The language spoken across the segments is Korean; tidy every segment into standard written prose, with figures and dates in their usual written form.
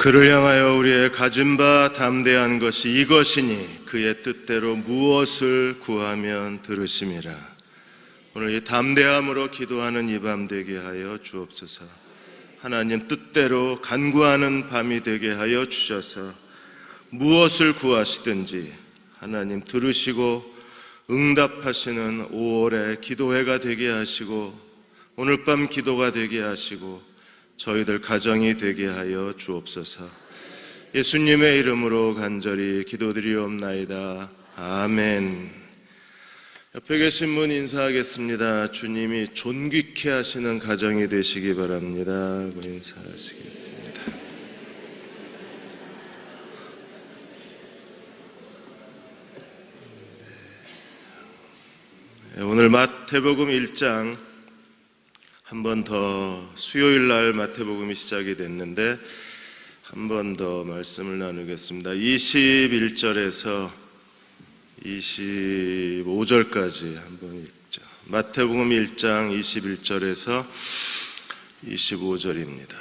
그를 향하여 우리의 가진 바 담대한 것이 이것이니 그의 뜻대로 무엇을 구하면 들으심이라. 오늘 이 담대함으로 기도하는 이 밤 되게 하여 주옵소서. 하나님 뜻대로 간구하는 밤이 되게 하여 주셔서 무엇을 구하시든지 하나님 들으시고 응답하시는 5월의 기도회가 되게 하시고 오늘 밤 기도가 되게 하시고 저희들 가정이 되게 하여 주옵소서. 예수님의 이름으로 간절히 기도드리옵나이다. 아멘. 옆에 계신 분 인사하겠습니다. 주님이 존귀케 하시는 가정이 되시기 바랍니다. 인사하시겠습니다. 오늘 마태복음 1장 한 번 더 수요일 날 마태복음이 시작이 됐는데 한 번 더 말씀을 나누겠습니다. 21절에서 25절까지 한번 읽죠. 마태복음 1장 21절에서 25절입니다.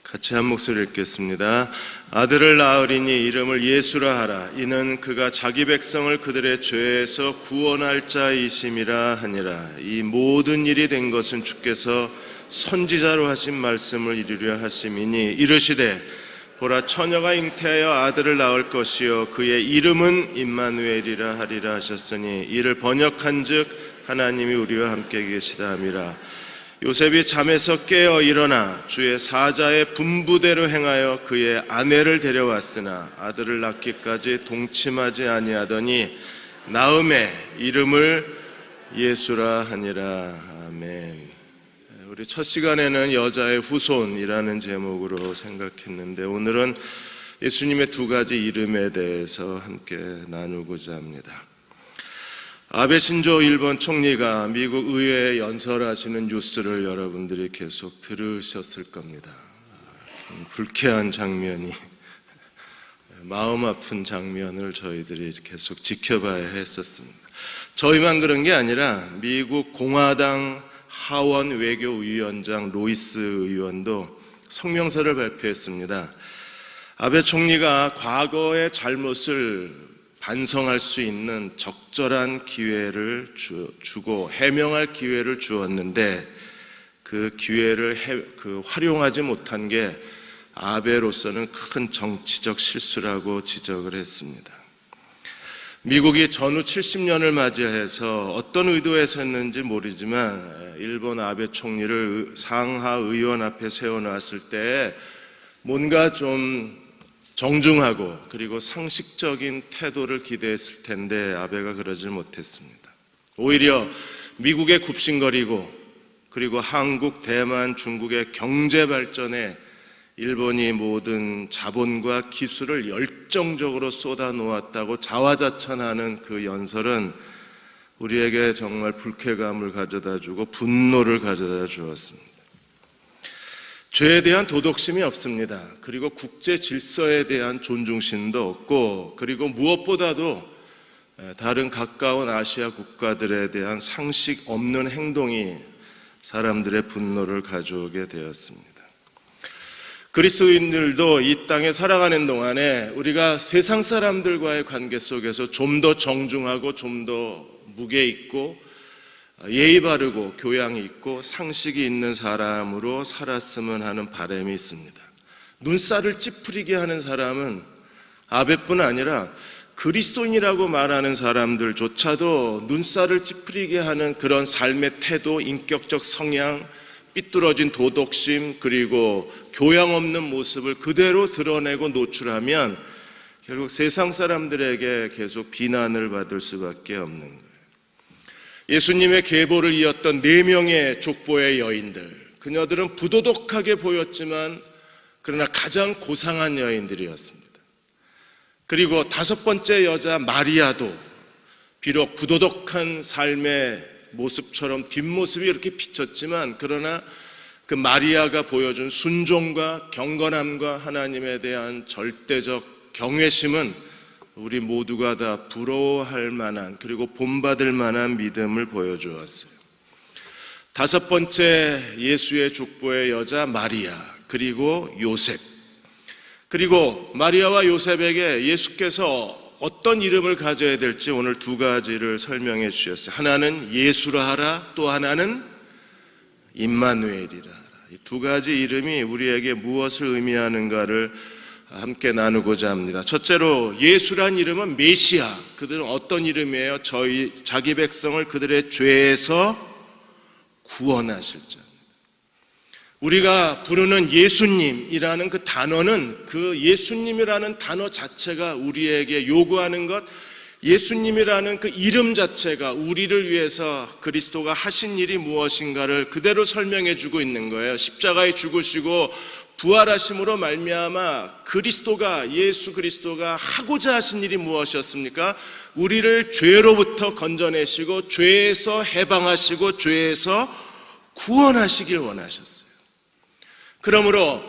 같이 한 목소리 읽겠습니다. 아들을 낳으리니 이름을 예수라 하라. 이는 그가 자기 백성을 그들의 죄에서 구원할 자이심이라 하니라. 이 모든 일이 된 것은 주께서 선지자로 하신 말씀을 이루려 하심이니 이르시되 보라 처녀가 잉태하여 아들을 낳을 것이요 그의 이름은 임마누엘이라 하리라 하셨으니 이를 번역한즉 하나님이 우리와 함께 계시다 함이라. 요셉이 잠에서 깨어 일어나 주의 사자의 분부대로 행하여 그의 아내를 데려왔으나 아들을 낳기까지 동침하지 아니하더니 나음에 이름을 예수라 하니라. 아멘. 우리 첫 시간에는 여자의 후손이라는 제목으로 생각했는데 오늘은 예수님의 두 가지 이름에 대해서 함께 나누고자 합니다. 아베 신조 일본 총리가 미국 의회에 연설하시는 뉴스를 여러분들이 계속 들으셨을 겁니다. 불쾌한 장면이, 마음 아픈 장면을 저희들이 계속 지켜봐야 했었습니다. 저희만 그런 게 아니라 미국 공화당 하원 외교위원장 로이스 의원도 성명서를 발표했습니다. 아베 총리가 과거의 잘못을 반성할 수 있는 적절한 기회를 주고 해명할 기회를 주었는데 그 기회를 활용하지 못한 게 아베로서는 큰 정치적 실수라고 지적을 했습니다. 미국이 전후 70년을 맞이해서 어떤 의도에서 했는지 모르지만 일본 아베 총리를 상하 의원 앞에 세워놨을 때 뭔가 좀 정중하고 그리고 상식적인 태도를 기대했을 텐데 아베가 그러지 못했습니다. 오히려 미국의 굽신거리고 그리고 한국, 대만, 중국의 경제 발전에 일본이 모든 자본과 기술을 열정적으로 쏟아놓았다고 자화자찬하는 그 연설은 우리에게 정말 불쾌감을 가져다주고 분노를 가져다 주었습니다. 죄에 대한 도덕심이 없습니다. 그리고 국제 질서에 대한 존중심도 없고 그리고 무엇보다도 다른 가까운 아시아 국가들에 대한 상식 없는 행동이 사람들의 분노를 가져오게 되었습니다. 그리스도인들도 이 땅에 살아가는 동안에 우리가 세상 사람들과의 관계 속에서 좀 더 정중하고 좀 더 무게 있고 예의 바르고 교양이 있고 상식이 있는 사람으로 살았으면 하는 바람이 있습니다. 눈살을 찌푸리게 하는 사람은 아베뿐 아니라 그리스도인이라고 말하는 사람들조차도 눈살을 찌푸리게 하는 그런 삶의 태도, 인격적 성향, 삐뚤어진 도덕심 그리고 교양 없는 모습을 그대로 드러내고 노출하면 결국 세상 사람들에게 계속 비난을 받을 수밖에 없는 거예요. 예수님의 계보를 이었던 4명의 족보의 여인들, 그녀들은 부도덕하게 보였지만 그러나 가장 고상한 여인들이었습니다. 그리고 5번째 여자 마리아도 비록 부도덕한 삶의 모습처럼 뒷모습이 이렇게 비쳤지만 그러나 그 마리아가 보여준 순종과 경건함과 하나님에 대한 절대적 경외심은 우리 모두가 다 부러워할 만한 그리고 본받을 만한 믿음을 보여주었어요. 5번째 예수의 족보의 여자 마리아, 그리고 요셉. 그리고 마리아와 요셉에게 예수께서 어떤 이름을 가져야 될지 오늘 두 가지를 설명해 주셨어요. 하나는 예수라 하라, 또 하나는 임마누엘이라 하라. 이 두 가지 이름이 우리에게 무엇을 의미하는가를 함께 나누고자 합니다. 첫째로 예수란 이름은 메시아, 그들은 어떤 이름이에요? 자기 백성을 그들의 죄에서 구원하실 자. 우리가 부르는 예수님이라는 그 단어는, 그 예수님이라는 단어 자체가 우리에게 요구하는 것, 예수님이라는 그 이름 자체가 우리를 위해서 그리스도가 하신 일이 무엇인가를 그대로 설명해 주고 있는 거예요. 십자가에 죽으시고 부활하심으로 말미암아 그리스도가, 예수 그리스도가 하고자 하신 일이 무엇이었습니까? 우리를 죄로부터 건져내시고 죄에서 해방하시고 죄에서 구원하시길 원하셨어요. 그러므로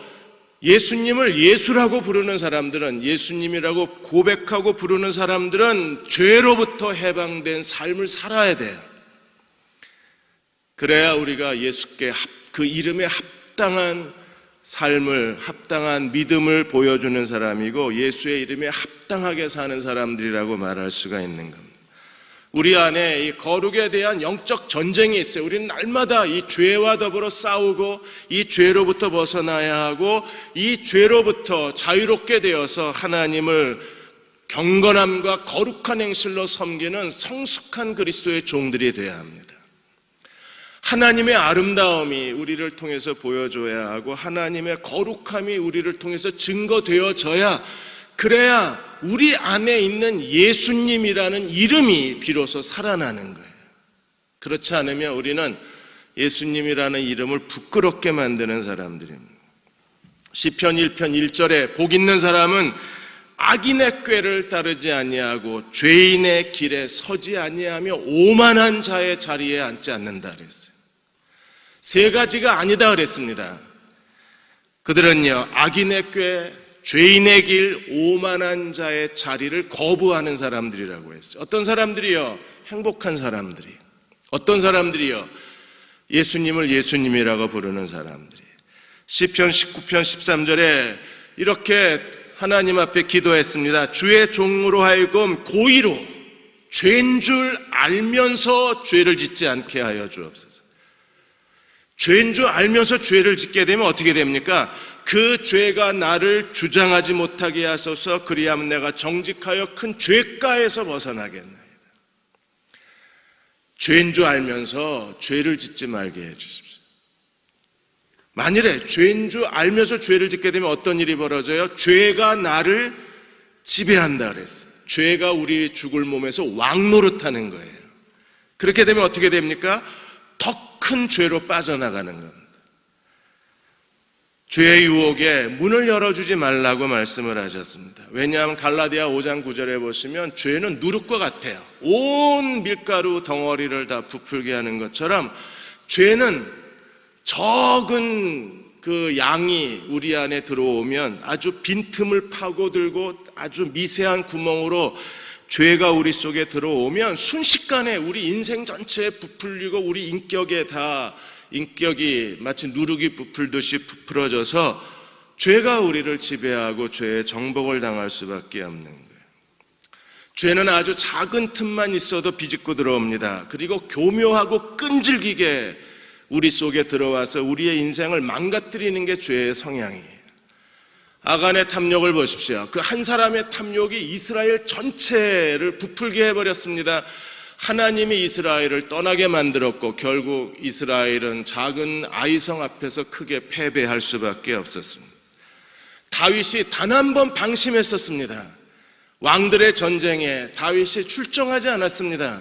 예수님을 예수라고 부르는 사람들은, 예수님이라고 고백하고 부르는 사람들은 죄로부터 해방된 삶을 살아야 돼요. 그래야 우리가 예수께 그 이름에 합당한 삶을, 합당한 믿음을 보여주는 사람이고 예수의 이름에 합당하게 사는 사람들이라고 말할 수가 있는 겁니다. 우리 안에 이 거룩에 대한 영적 전쟁이 있어요. 우리는 날마다 이 죄와 더불어 싸우고 이 죄로부터 벗어나야 하고 이 죄로부터 자유롭게 되어서 하나님을 경건함과 거룩한 행실로 섬기는 성숙한 그리스도의 종들이 되어야 합니다. 하나님의 아름다움이 우리를 통해서 보여줘야 하고 하나님의 거룩함이 우리를 통해서 증거되어져야, 그래야 우리 안에 있는 예수님이라는 이름이 비로소 살아나는 거예요. 그렇지 않으면 우리는 예수님이라는 이름을 부끄럽게 만드는 사람들입니다. 시편 1편 1절에 복 있는 사람은 악인의 꾀를 따르지 아니하고 죄인의 길에 서지 아니하며 오만한 자의 자리에 앉지 않는다 그랬어요. 세 가지가 아니다 그랬습니다. 그들은요, 악인의 꾀, 죄인의 길, 오만한 자의 자리를 거부하는 사람들이라고 했어요. 어떤 사람들이요? 행복한 사람들이. 어떤 사람들이요? 예수님을 예수님이라고 부르는 사람들이. 시편 19편 13절에 이렇게 하나님 앞에 기도했습니다. 주의 종으로 하여금 고의로 죄인 줄 알면서 죄를 짓지 않게 하여 주옵소서. 죄인 줄 알면서 죄를 짓게 되면 어떻게 됩니까? 그 죄가 나를 주장하지 못하게 하소서. 그리하면 내가 정직하여 큰 죄가에서 벗어나겠나이다. 죄인 줄 알면서 죄를 짓지 말게 해주십시오. 만일에 죄인 줄 알면서 죄를 짓게 되면 어떤 일이 벌어져요? 죄가 나를 지배한다 그랬어요. 죄가 우리 죽을 몸에서 왕노릇하는 거예요. 그렇게 되면 어떻게 됩니까? 더 큰 죄로 빠져나가는 겁니다. 죄의 유혹에 문을 열어주지 말라고 말씀을 하셨습니다. 왜냐하면 갈라디아 5장 9절에 보시면 죄는 누룩과 같아요. 온 밀가루 덩어리를 다 부풀게 하는 것처럼 죄는 적은 그 양이 우리 안에 들어오면 아주 빈틈을 파고들고 아주 미세한 구멍으로 죄가 우리 속에 들어오면 순식간에 우리 인생 전체에 부풀리고 우리 인격이 마치 누룩이 부풀듯이 부풀어져서 죄가 우리를 지배하고 죄의 정복을 당할 수밖에 없는 거예요. 죄는 아주 작은 틈만 있어도 비집고 들어옵니다. 그리고 교묘하고 끈질기게 우리 속에 들어와서 우리의 인생을 망가뜨리는 게 죄의 성향이에요. 아간의 탐욕을 보십시오. 그 한 사람의 탐욕이 이스라엘 전체를 부풀게 해버렸습니다. 하나님이 이스라엘을 떠나게 만들었고 결국 이스라엘은 작은 아이성 앞에서 크게 패배할 수밖에 없었습니다. 다윗이 단 한 번 방심했었습니다. 왕들의 전쟁에 다윗이 출정하지 않았습니다.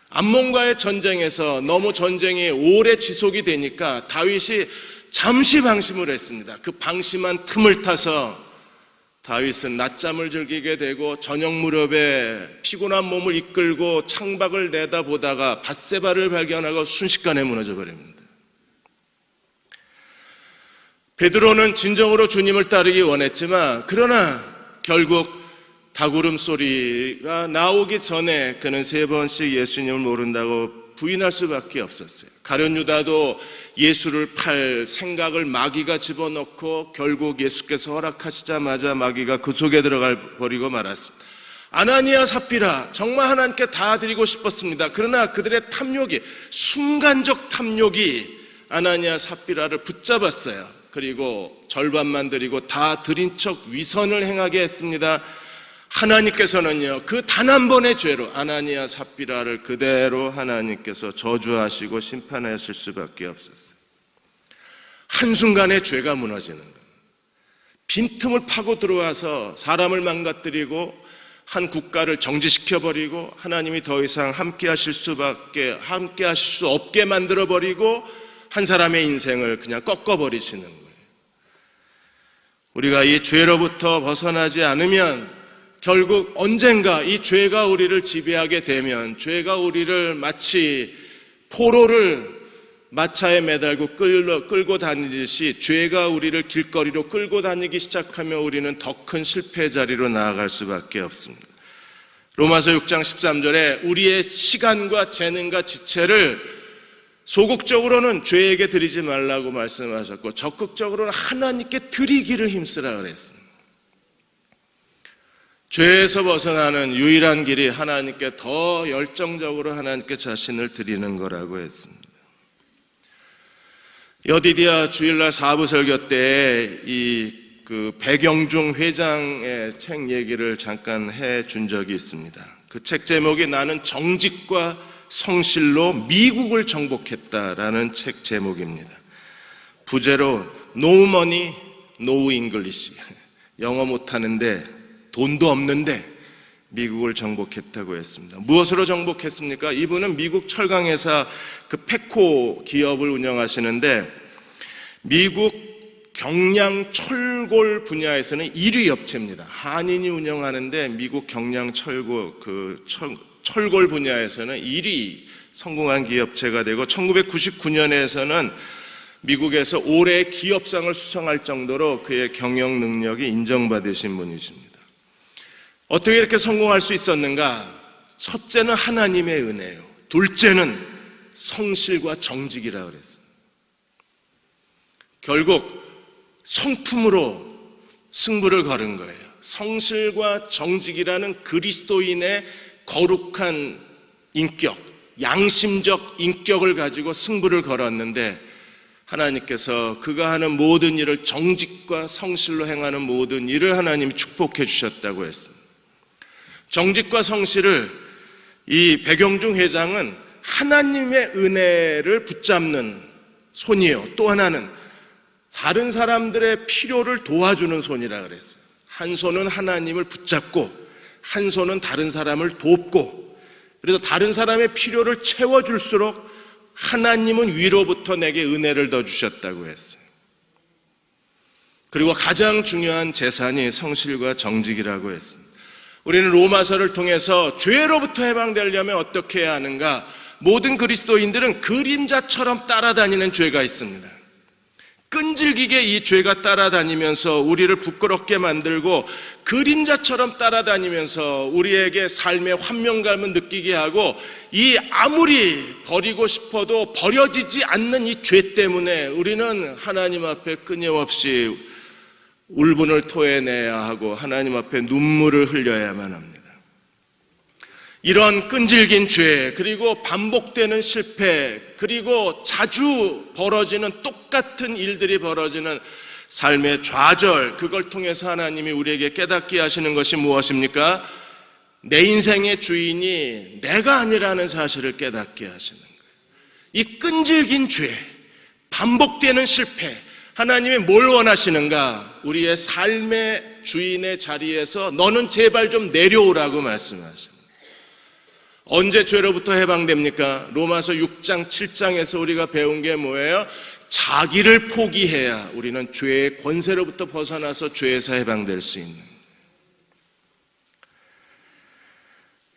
암몬과의 전쟁에서 너무 전쟁이 오래 지속이 되니까 다윗이 잠시 방심을 했습니다. 그 방심한 틈을 타서 다윗은 낮잠을 즐기게 되고 저녁 무렵에 피곤한 몸을 이끌고 창밖을 내다보다가 밧세바를 발견하고 순식간에 무너져 버립니다. 베드로는 진정으로 주님을 따르기 원했지만 그러나 결국 닭울음 소리가 나오기 전에 그는 3번씩 예수님을 모른다고 부인할 수밖에 없었어요. 가룟 유다도 예수를 팔 생각을 마귀가 집어넣고 결국 예수께서 허락하시자마자 마귀가 그 속에 들어가 버리고 말았습니다. 아나니아 삽비라, 정말 하나님께 다 드리고 싶었습니다. 그러나 그들의 탐욕이, 순간적 탐욕이 아나니아 삽비라를 붙잡았어요. 그리고 절반만 드리고 다 드린 척 위선을 행하게 했습니다. 하나님께서는요, 그 단 한 번의 죄로 아나니아 삽비라를 그대로 하나님께서 저주하시고 심판하실 수밖에 없었어요. 한순간에 죄가 무너지는 것, 빈틈을 파고 들어와서 사람을 망가뜨리고 한 국가를 정지시켜버리고 하나님이 더 이상 함께 하실 수 없게 만들어버리고 한 사람의 인생을 그냥 꺾어버리시는 거예요. 우리가 이 죄로부터 벗어나지 않으면 결국 언젠가 이 죄가 우리를 지배하게 되면, 죄가 우리를 마치 포로를 마차에 매달고 끌고 다니듯이 죄가 우리를 길거리로 끌고 다니기 시작하면 우리는 더 큰 실패의 자리로 나아갈 수밖에 없습니다. 로마서 6장 13절에 우리의 시간과 재능과 지체를 소극적으로는 죄에게 드리지 말라고 말씀하셨고, 적극적으로는 하나님께 드리기를 힘쓰라 그랬습니다. 죄에서 벗어나는 유일한 길이 하나님께 더 열정적으로 하나님께 자신을 드리는 거라고 했습니다. 여디디아 주일날 4부 설교 때 그 백영중 회장의 책 얘기를 잠깐 해준 적이 있습니다. 그 책 제목이 나는 정직과 성실로 미국을 정복했다라는 책 제목입니다. 부제로 No money, no English. 영어 못하는데 돈도 없는데 미국을 정복했다고 했습니다. 무엇으로 정복했습니까? 이분은 미국 철강회사 그 페코 기업을 운영하시는데 미국 경량 철골 분야에서는 1위 업체입니다. 한인이 운영하는데 미국 경량 철골 분야에서는 1위 성공한 기업체가 되고 1999년에서는 미국에서 올해 기업상을 수상할 정도로 그의 경영 능력이 인정받으신 분이십니다. 어떻게 이렇게 성공할 수 있었는가? 첫째는 하나님의 은혜예요. 둘째는 성실과 정직이라고 그랬어요. 결국 성품으로 승부를 걸은 거예요. 성실과 정직이라는 그리스도인의 거룩한 인격, 양심적 인격을 가지고 승부를 걸었는데 하나님께서 그가 하는 모든 일을 정직과 성실로 행하는 모든 일을 하나님이 축복해 주셨다고 했습니다. 정직과 성실을 이 백영중 회장은 하나님의 은혜를 붙잡는 손이요, 또 하나는 다른 사람들의 필요를 도와주는 손이라 그랬어요. 한 손은 하나님을 붙잡고 한 손은 다른 사람을 돕고, 그래서 다른 사람의 필요를 채워줄수록 하나님은 위로부터 내게 은혜를 더 주셨다고 했어요. 그리고 가장 중요한 재산이 성실과 정직이라고 했습니다. 우리는 로마서를 통해서 죄로부터 해방되려면 어떻게 해야 하는가? 모든 그리스도인들은 그림자처럼 따라다니는 죄가 있습니다. 끈질기게 이 죄가 따라다니면서 우리를 부끄럽게 만들고 그림자처럼 따라다니면서 우리에게 삶의 환명감을 느끼게 하고, 이 아무리 버리고 싶어도 버려지지 않는 이 죄 때문에 우리는 하나님 앞에 끊임없이 울분을 토해내야 하고 하나님 앞에 눈물을 흘려야만 합니다. 이런 끈질긴 죄, 그리고 반복되는 실패, 그리고 자주 벌어지는 똑같은 일들이 벌어지는 삶의 좌절, 그걸 통해서 하나님이 우리에게 깨닫게 하시는 것이 무엇입니까? 내 인생의 주인이 내가 아니라는 사실을 깨닫게 하시는 거예요. 이 끈질긴 죄, 반복되는 실패, 하나님이 뭘 원하시는가? 우리의 삶의 주인의 자리에서 너는 제발 좀 내려오라고 말씀하십니다. 언제 죄로부터 해방됩니까? 로마서 6장 7장에서 우리가 배운 게 뭐예요? 자기를 포기해야 우리는 죄의 권세로부터 벗어나서 죄에서 해방될 수 있는.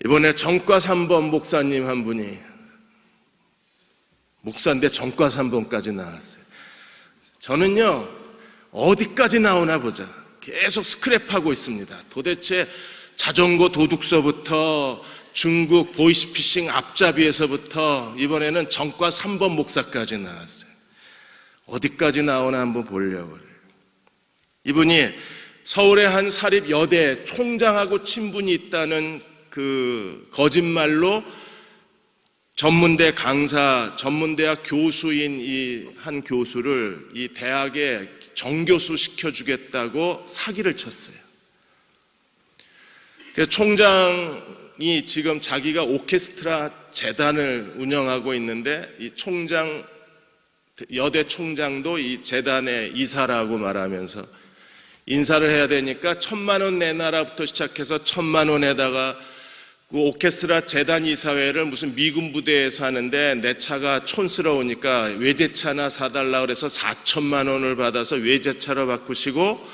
이번에 전과 3번 목사님 한 분이, 목사인데 전과 3번까지 나왔어요. 저는요, 어디까지 나오나 보자 계속 스크랩하고 있습니다. 도대체 자전거 도둑서부터 중국 보이스피싱 앞잡이에서부터 이번에는 전과 3번 목사까지 나왔어요. 어디까지 나오나 한번 보려고 그래요. 이분이 서울의 한 사립여대 총장하고 친분이 있다는 그 거짓말로 전문대 강사, 전문대학 교수인 이 한 교수를 이 대학에 정교수 시켜주겠다고 사기를 쳤어요. 그래서 총장이 지금 자기가 오케스트라 재단을 운영하고 있는데 이 총장, 여대 총장도 이 재단의 이사라고 말하면서 인사를 해야 되니까 1,000만 원 내놔라부터 시작해서 1,000만 원에다가 그 오케스트라 재단 이사회를 무슨 미군 부대에서 하는데 내 차가 촌스러우니까 외제차나 사달라 그래서 4,000만 원을 받아서 외제차로 바꾸시고,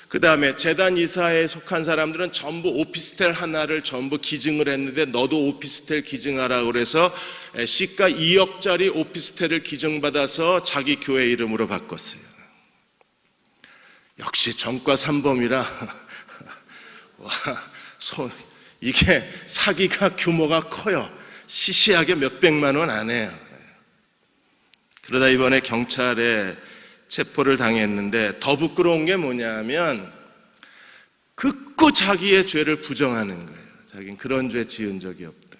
그 다음에 재단 이사회에 속한 사람들은 전부 오피스텔 하나를 전부 기증을 했는데 너도 오피스텔 기증하라 그래서 시가 2억짜리 오피스텔을 기증받아서 자기 교회 이름으로 바꿨어요. 역시 전과 3범이라 와, 이게 사기가 규모가 커요. 시시하게 몇백만 원 안 해요. 그러다 이번에 경찰에 체포를 당했는데 더 부끄러운 게 뭐냐면 극구 자기의 죄를 부정하는 거예요. 자기는 그런 죄 지은 적이 없다.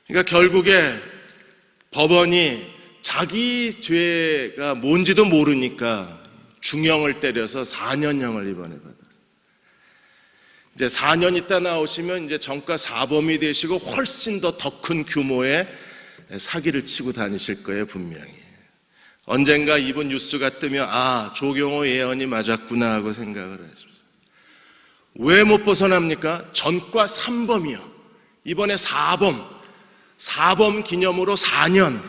그러니까 결국에 법원이 자기 죄가 뭔지도 모르니까 중형을 때려서 4년형을 이번에 받았어요. 이제 4년 있다 나오시면 이제 전과 4범이 되시고 훨씬 더 큰 규모의 사기를 치고 다니실 거예요, 분명히. 언젠가 이분 뉴스가 뜨면 아, 조경호 예언이 맞았구나 하고 생각을 하십시오. 왜 못 벗어납니까? 전과 3범이요. 이번에 4범 기념으로 4년.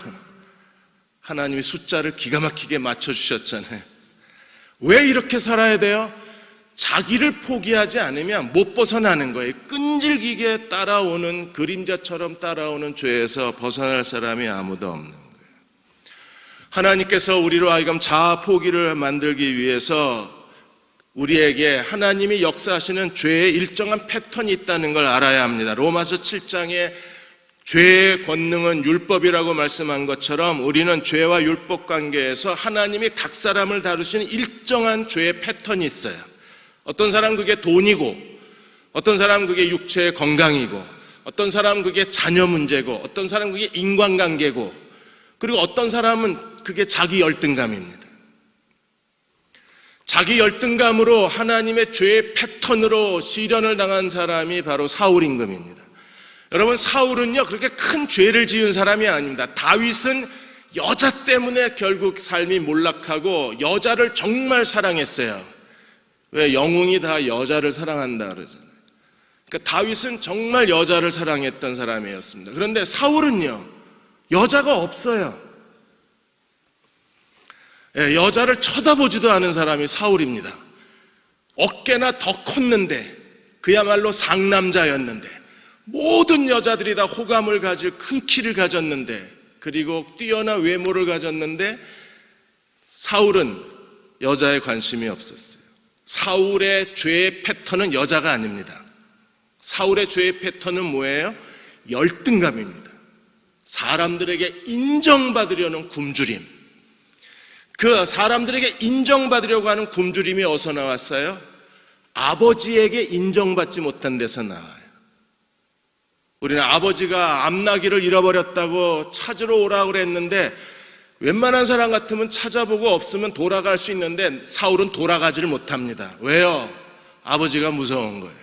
하나님이 숫자를 기가 막히게 맞춰주셨잖아요. 왜 이렇게 살아야 돼요? 자기를 포기하지 않으면 못 벗어나는 거예요. 끈질기게 따라오는, 그림자처럼 따라오는 죄에서 벗어날 사람이 아무도 없는 거예요. 하나님께서 우리로 하여금 자아 포기를 만들기 위해서 우리에게 하나님이 역사하시는 죄의 일정한 패턴이 있다는 걸 알아야 합니다. 로마서 7장에 죄의 권능은 율법이라고 말씀한 것처럼 우리는 죄와 율법 관계에서 하나님이 각 사람을 다루시는 일정한 죄의 패턴이 있어요. 어떤 사람은 그게 돈이고, 어떤 사람은 그게 육체의 건강이고, 어떤 사람은 그게 자녀 문제고, 어떤 사람은 그게 인간관계고, 그리고 어떤 사람은 그게 자기 열등감입니다. 자기 열등감으로 하나님의 죄의 패턴으로 시련을 당한 사람이 바로 사울 임금입니다. 여러분, 사울은요 그렇게 큰 죄를 지은 사람이 아닙니다. 다윗은 여자 때문에 결국 삶이 몰락하고 여자를 정말 사랑했어요. 왜? 영웅이 다 여자를 사랑한다 그러잖아요. 그러니까 다윗은 정말 여자를 사랑했던 사람이었습니다. 그런데 사울은요 여자가 없어요. 여자를 쳐다보지도 않은 사람이 사울입니다. 어깨나 더 컸는데, 그야말로 상남자였는데, 모든 여자들이 다 호감을 가질 큰 키를 가졌는데, 그리고 뛰어난 외모를 가졌는데 사울은 여자에 관심이 없었어요. 사울의 죄의 패턴은 여자가 아닙니다. 사울의 죄의 패턴은 뭐예요? 열등감입니다. 사람들에게 인정받으려는 굶주림. 그 사람들에게 인정받으려고 하는 굶주림이 어디서 나왔어요? 아버지에게 인정받지 못한 데서 나와요. 우리는 아버지가 암나기를 잃어버렸다고 찾으러 오라고 그랬는데 웬만한 사람 같으면 찾아보고 없으면 돌아갈 수 있는데 사울은 돌아가지를 못합니다. 왜요? 아버지가 무서운 거예요.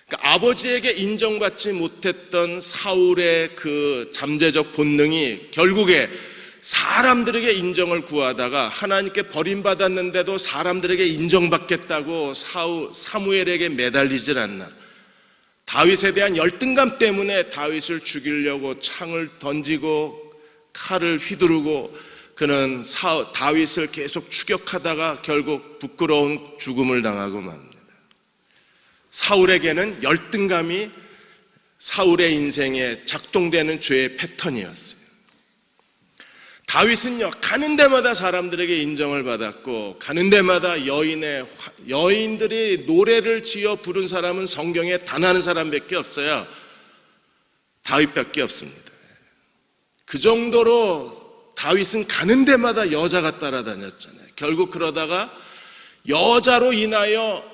그러니까 아버지에게 인정받지 못했던 사울의 그 잠재적 본능이 결국에 사람들에게 인정을 구하다가 하나님께 버림받았는데도 사람들에게 인정받겠다고 사무엘에게 매달리질 않나. 다윗에 대한 열등감 때문에 다윗을 죽이려고 창을 던지고 칼을 휘두르고 그는 다윗을 계속 추격하다가 결국 부끄러운 죽음을 당하고 맙니다. 사울에게는 열등감이 사울의 인생에 작동되는 죄의 패턴이었어요. 다윗은요, 가는 데마다 사람들에게 인정을 받았고, 가는 데마다 여인들이 노래를 지어 부른 사람은 성경에 단 한 사람밖에 없어요. 다윗밖에 없습니다. 그 정도로 다윗은 가는 데마다 여자가 따라다녔잖아요. 결국 그러다가 여자로 인하여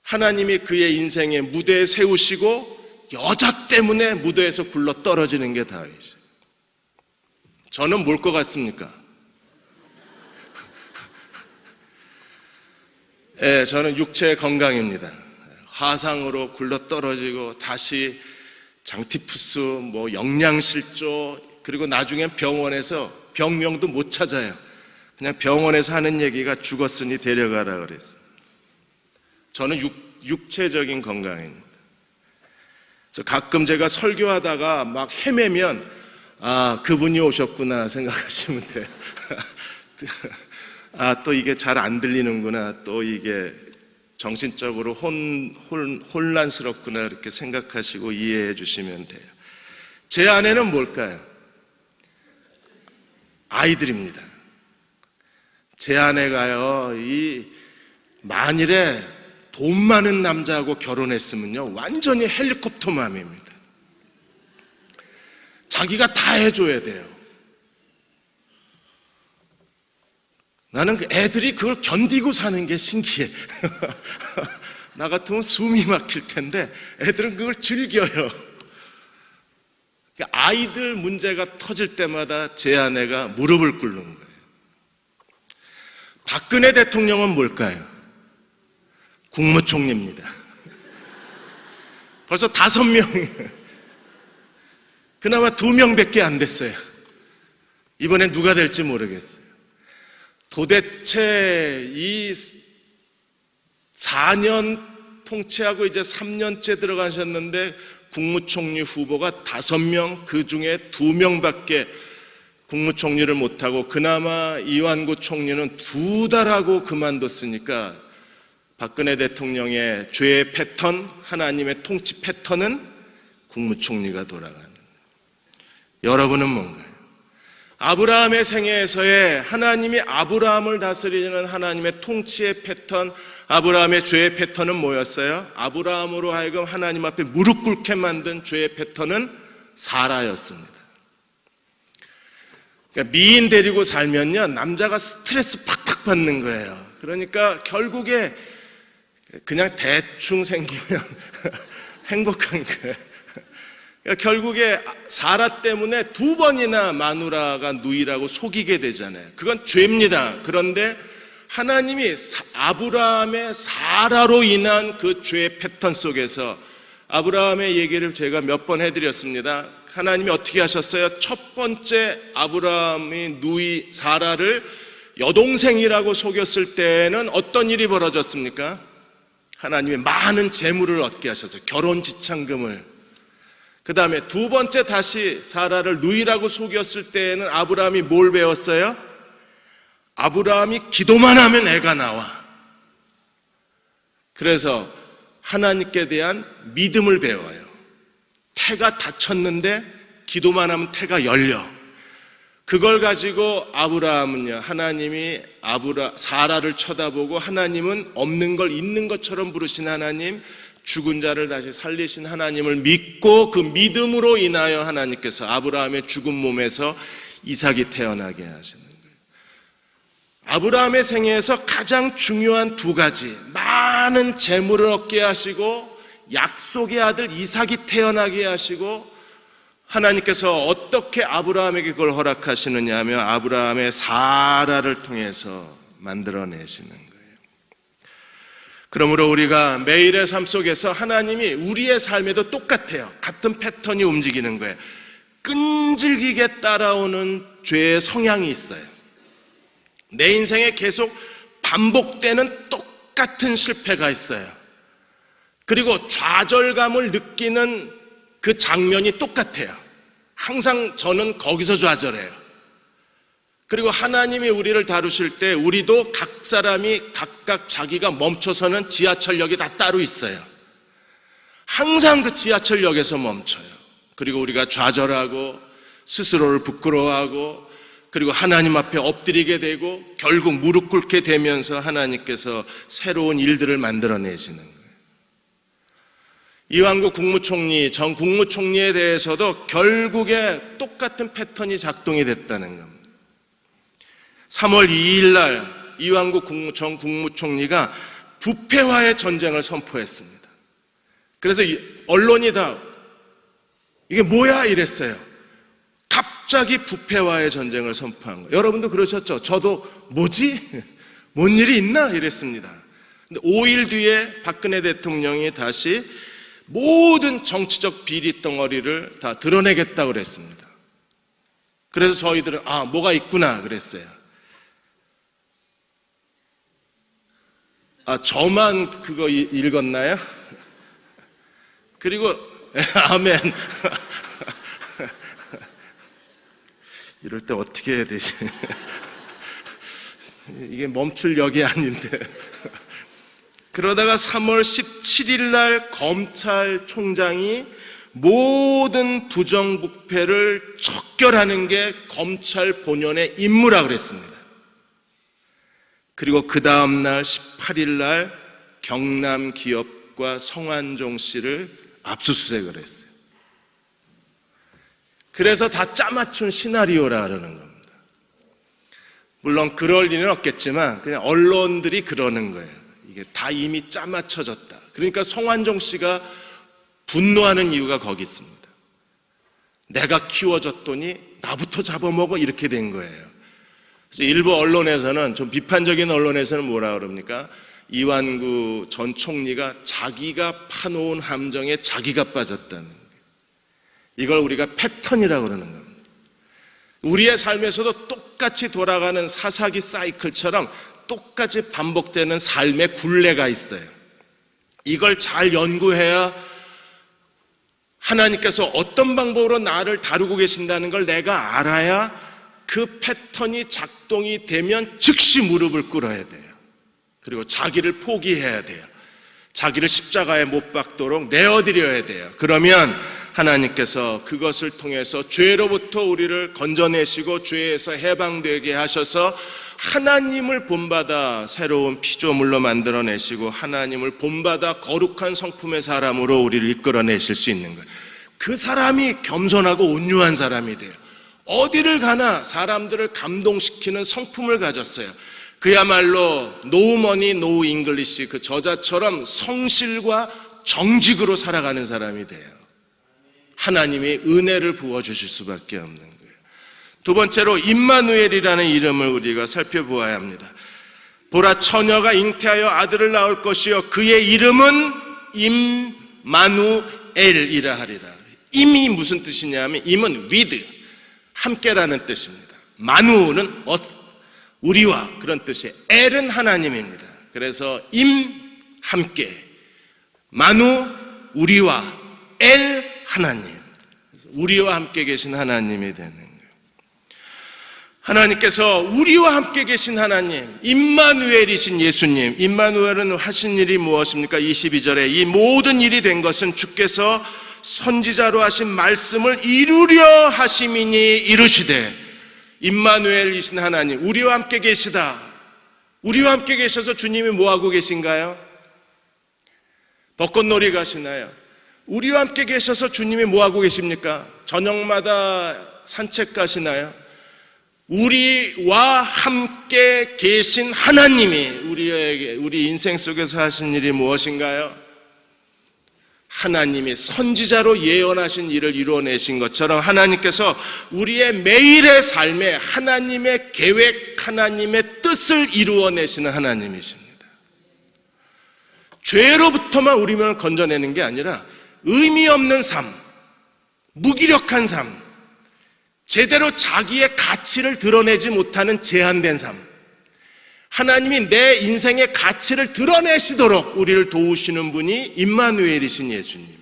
하나님이 그의 인생의 무대에 세우시고 여자 때문에 무대에서 굴러 떨어지는 게 다윗이에요. 저는 뭘 것 같습니까? 예, 저는 육체의 건강입니다. 화상으로 굴러 떨어지고 다시 장티푸스, 영양실조, 그리고 나중엔 병원에서 병명도 못 찾아요. 그냥 병원에서 하는 얘기가 죽었으니 데려가라 그랬어요. 저는 육체적인 건강입니다. 그래서 가끔 제가 설교하다가 막 헤매면 그분이 오셨구나 생각하시면 돼요. 또 이게 잘 안 들리는구나, 또 이게 정신적으로 혼란스럽구나 이렇게 생각하시고 이해해 주시면 돼요. 제 아내는 뭘까요? 아이들입니다. 제 아내가요, 만일에 돈 많은 남자하고 결혼했으면요, 완전히 헬리콥터맘입니다. 자기가 다 해줘야 돼요. 나는 애들이 그걸 견디고 사는 게 신기해. 나 같으면 숨이 막힐 텐데 애들은 그걸 즐겨요. 아이들 문제가 터질 때마다 제 아내가 무릎을 꿇는 거예요. 박근혜 대통령은 뭘까요? 국무총리입니다. 벌써 5명. 그나마 2명밖에 안 됐어요. 이번엔 누가 될지 모르겠어요. 도대체 이 4년 통치하고 이제 3년째 들어가셨는데 국무총리 후보가 5명, 그 중에 2명밖에 국무총리를 못하고, 그나마 이완구 총리는 2달하고 그만뒀으니까 박근혜 대통령의 죄의 패턴, 하나님의 통치 패턴은 국무총리가 돌아가는. 여러분은 뭔가요? 아브라함의 생애에서의 하나님이 아브라함을 다스리는 하나님의 통치의 패턴, 아브라함의 죄의 패턴은 뭐였어요? 아브라함으로 하여금 하나님 앞에 무릎 꿇게 만든 죄의 패턴은 사라였습니다. 그러니까 미인 데리고 살면요, 남자가 스트레스 팍팍 받는 거예요. 그러니까 결국에 그냥 대충 생기면 행복한 거예요. 그러니까 결국에 사라 때문에 2번이나 마누라가 누이라고 속이게 되잖아요. 그건 죄입니다. 그런데 하나님이 아브라함의 사라로 인한 그 죄의 패턴 속에서, 아브라함의 얘기를 제가 몇 번 해드렸습니다. 하나님이 어떻게 하셨어요? 첫 번째 아브라함이 누이 사라를 여동생이라고 속였을 때는 어떤 일이 벌어졌습니까? 하나님이 많은 재물을 얻게 하셔서 결혼 지참금을. 그 다음에 2번째 다시 사라를 누이라고 속였을 때에는 아브라함이 뭘 배웠어요? 아브라함이 기도만 하면 애가 나와. 그래서 하나님께 대한 믿음을 배워요. 태가 닫혔는데 기도만 하면 태가 열려. 그걸 가지고 아브라함은요, 하나님이 사라를 쳐다보고, 하나님은 없는 걸 있는 것처럼 부르신 하나님, 죽은 자를 다시 살리신 하나님을 믿고, 그 믿음으로 인하여 하나님께서 아브라함의 죽은 몸에서 이삭이 태어나게 하시는 거예요. 아브라함의 생애에서 가장 중요한 2가지, 많은 재물을 얻게 하시고 약속의 아들 이삭이 태어나게 하시고, 하나님께서 어떻게 아브라함에게 그걸 허락하시느냐 하면 아브라함의 사라를 통해서 만들어내시는 거예요. 그러므로 우리가 매일의 삶 속에서 하나님이 우리의 삶에도 똑같아요. 같은 패턴이 움직이는 거예요. 끈질기게 따라오는 죄의 성향이 있어요. 내 인생에 계속 반복되는 똑같은 실패가 있어요. 그리고 좌절감을 느끼는 그 장면이 똑같아요. 항상 저는 거기서 좌절해요. 그리고 하나님이 우리를 다루실 때 우리도 각 사람이 각각 자기가 멈춰서는 지하철역이 다 따로 있어요. 항상 그 지하철역에서 멈춰요. 그리고 우리가 좌절하고 스스로를 부끄러워하고 그리고 하나님 앞에 엎드리게 되고 결국 무릎 꿇게 되면서 하나님께서 새로운 일들을 만들어내시는 거예요. 이완구 국무총리, 전 국무총리에 대해서도 결국에 똑같은 패턴이 작동이 됐다는 겁니다. 3월 2일 날 이완구 전 국무총리가 부패와의 전쟁을 선포했습니다. 그래서 언론이 다 이게 뭐야 이랬어요. 갑자기 부패와의 전쟁을 선포한 거예요. 여러분도 그러셨죠? 저도 뭐지? 뭔 일이 있나? 이랬습니다. 근데 5일 뒤에 박근혜 대통령이 다시 모든 정치적 비리 덩어리를 다 드러내겠다고 그랬습니다. 그래서 저희들은 뭐가 있구나 그랬어요. 저만 그거 읽었나요? 그리고 아멘. 이럴 때 어떻게 해야 되지? 이게 멈출 역이 아닌데. 그러다가 3월 17일 날 검찰총장이 모든 부정부패를 척결하는 게 검찰 본연의 임무라고 그랬습니다. 그리고 그 다음 날 18일 날 경남 기업과 성완종 씨를 압수수색을 했어요. 그래서 다 짜맞춘 시나리오라 그러는 겁니다. 물론 그럴 리는 없겠지만 그냥 언론들이 그러는 거예요. 이게 다 이미 짜맞춰졌다. 그러니까 성완종 씨가 분노하는 이유가 거기 있습니다. 내가 키워줬더니 나부터 잡아먹어 이렇게 된 거예요. 그래서 일부 언론에서는 좀 비판적인 언론에서는 뭐라 그럽니까? 이완구 전 총리가 자기가 파놓은 함정에 자기가 빠졌다는 거예요. 이걸 우리가 패턴이라고 그러는 겁니다. 우리의 삶에서도 똑같이 돌아가는 사사기 사이클처럼 똑같이 반복되는 삶의 굴레가 있어요. 이걸 잘 연구해야 하나님께서 어떤 방법으로 나를 다루고 계신다는 걸 내가 알아야 그 패턴이 작동이 되면 즉시 무릎을 꿇어야 돼요. 그리고 자기를 포기해야 돼요. 자기를 십자가에 못 박도록 내어드려야 돼요. 그러면 하나님께서 그것을 통해서 죄로부터 우리를 건져내시고 죄에서 해방되게 하셔서 하나님을 본받아 새로운 피조물로 만들어내시고 하나님을 본받아 거룩한 성품의 사람으로 우리를 이끌어내실 수 있는 거예요. 그 사람이 겸손하고 온유한 사람이 돼요. 어디를 가나 사람들을 감동시키는 성품을 가졌어요. 그야말로 No money, no English 그 저자처럼 성실과 정직으로 살아가는 사람이 돼요. 하나님이 은혜를 부어주실 수밖에 없는 거예요. 두 번째로 임마누엘이라는 이름을 우리가 살펴보아야 합니다. 보라 처녀가 잉태하여 아들을 낳을 것이요 그의 이름은 임마누엘이라 하리라. 임이 무슨 뜻이냐면 임은 with, 함께라는 뜻입니다. 마누는 우리와 그런 뜻이에요. 엘은 하나님입니다. 그래서 임 함께, 마누 우리와, 엘 하나님, 우리와 함께 계신 하나님이 되는 거예요. 하나님께서 우리와 함께 계신 하나님, 임마누엘이신 예수님. 임마누엘은 하신 일이 무엇입니까? 22절에 이 모든 일이 된 것은 주께서 선지자로 하신 말씀을 이루려 하심이니 이루시되. 임마누엘이신 하나님, 우리와 함께 계시다. 우리와 함께 계셔서 주님이 뭐하고 계신가요? 벚꽃놀이 가시나요? 우리와 함께 계셔서 주님이 뭐하고 계십니까? 저녁마다 산책 가시나요? 우리와 함께 계신 하나님이 우리 인생 속에서 하신 일이 무엇인가요? 하나님이 선지자로 예언하신 일을 이루어내신 것처럼 하나님께서 우리의 매일의 삶에 하나님의 계획, 하나님의 뜻을 이루어내시는 하나님이십니다. 죄로부터만 우리를 건져내는 게 아니라 의미 없는 삶, 무기력한 삶, 제대로 자기의 가치를 드러내지 못하는 제한된 삶, 하나님이 내 인생의 가치를 드러내시도록 우리를 도우시는 분이 임마누엘이신 예수님이에요.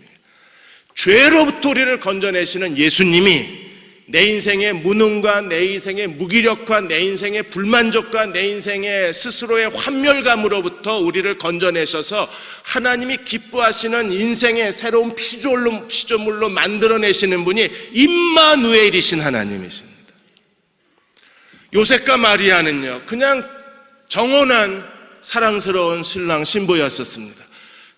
죄로부터 우리를 건져내시는 예수님이 내 인생의 무능과 내 인생의 무기력과 내 인생의 불만족과 내 인생의 스스로의 환멸감으로부터 우리를 건져내셔서 하나님이 기뻐하시는 인생의 새로운 피조물로 만들어내시는 분이 임마누엘이신 하나님이십니다. 요셉과 마리아는요, 그냥 정혼한 사랑스러운 신랑 신부였었습니다.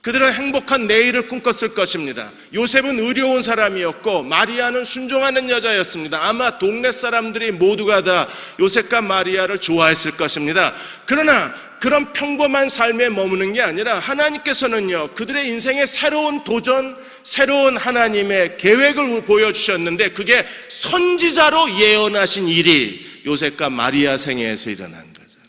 그들은 행복한 내일을 꿈꿨을 것입니다. 요셉은 의로운 사람이었고 마리아는 순종하는 여자였습니다. 아마 동네 사람들이 모두가 다 요셉과 마리아를 좋아했을 것입니다. 그러나 그런 평범한 삶에 머무는 게 아니라 하나님께서는요, 그들의 인생의 새로운 도전, 새로운 하나님의 계획을 보여주셨는데, 그게 선지자로 예언하신 일이 요셉과 마리아 생애에서 일어난 거잖아요.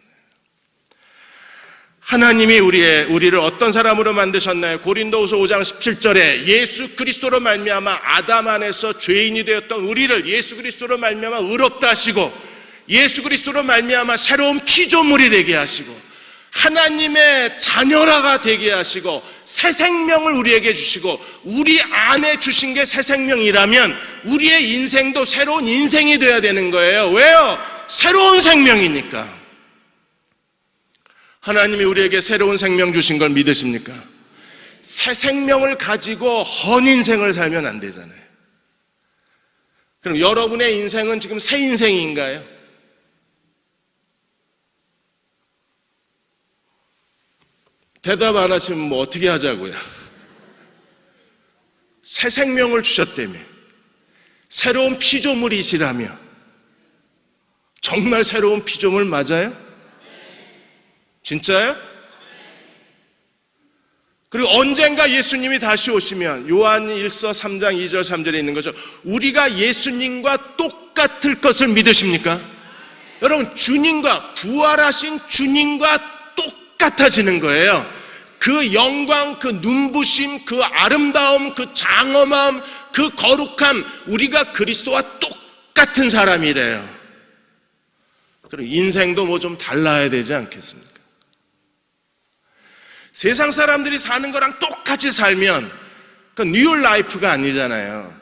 하나님이 우리를 어떤 사람으로 만드셨나요? 고린도후서 5장 17절에 예수 그리스도로 말미암아 아담 안에서 죄인이 되었던 우리를 예수 그리스도로 말미암아 의롭다 하시고, 예수 그리스도로 말미암아 새로운 피조물이 되게 하시고, 하나님의 자녀라가 되게 하시고, 새 생명을 우리에게 주시고, 우리 안에 주신 게 새 생명이라면 우리의 인생도 새로운 인생이 돼야 되는 거예요. 왜요? 새로운 생명이니까. 하나님이 우리에게 새로운 생명 주신 걸 믿으십니까? 새 생명을 가지고 헌 인생을 살면 안 되잖아요. 그럼 여러분의 인생은 지금 새 인생인가요? 대답 안 하시면 뭐 어떻게 하자고요? 새 생명을 주셨다며, 새로운 피조물이시라며. 정말 새로운 피조물 맞아요? 진짜요? 그리고 언젠가 예수님이 다시 오시면 요한 1서 3장 2절 3절에 있는 거죠. 우리가 예수님과 똑같을 것을 믿으십니까? 여러분, 주님과, 부활하신 주님과 똑같아지는 거예요. 그 영광, 그 눈부심, 그 아름다움, 그 장엄함, 그 거룩함, 우리가 그리스도와 똑같은 사람이래요. 그럼 인생도 뭐 좀 달라야 되지 않겠습니까? 세상 사람들이 사는 거랑 똑같이 살면 그건 뉴 라이프가 아니잖아요.